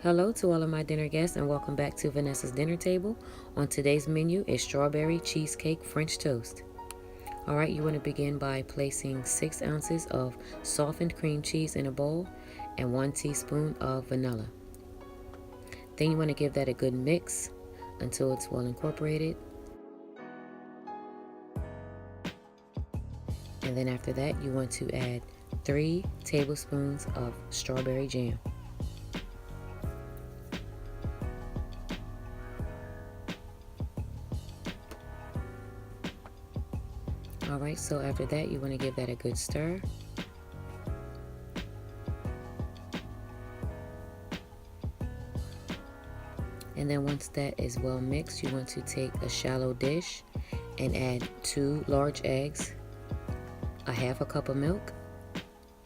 Hello to all of my dinner guests and welcome back to Vanessa's Dinner Table. On today's menu is strawberry cheesecake French toast. Alright, you want to begin by placing 6 ounces of softened cream cheese in a bowl and 1 teaspoon of vanilla. Then you want to give that a good mix until it's well incorporated. And then after that, you want to add 3 tablespoons of strawberry jam. Alright, so after that, you want to give that a good stir. And then once that is well mixed, you want to take a shallow dish and add 2 large eggs, a half a cup of milk,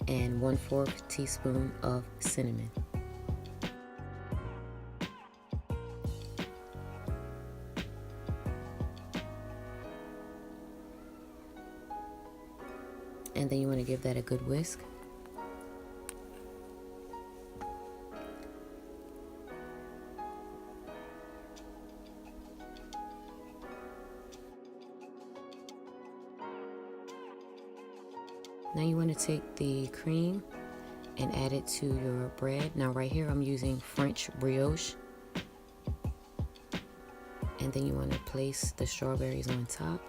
and 1/4 teaspoon of cinnamon. And then you want to give that a good whisk. Now you want to take the cream and add it to your bread. Now right here I'm using French brioche. And then you want to place the strawberries on top.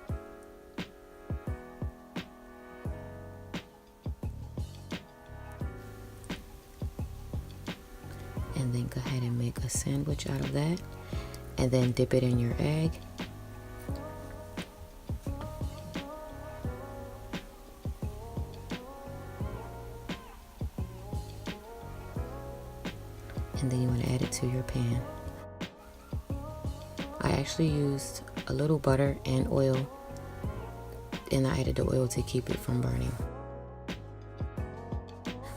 And then go ahead and make a sandwich out of that. And then dip it in your egg. And then you want to add it to your pan. I actually used a little butter and oil, and I added the oil to keep it from burning.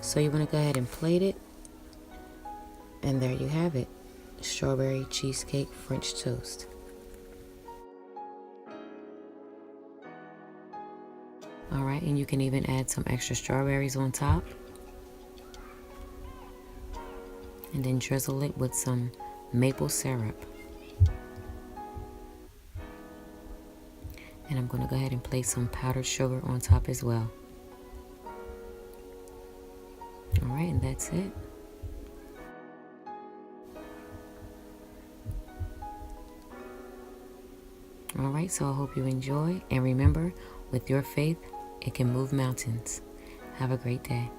So you want to go ahead and plate it, and there you have it, strawberry cheesecake French toast. Alright, and you can even add some extra strawberries on top. And then drizzle it with some maple syrup. And I'm going to go ahead and place some powdered sugar on top as well. Alright, and that's it. Alright, so I hope you enjoy. And remember, with your faith, it can move mountains. Have a great day.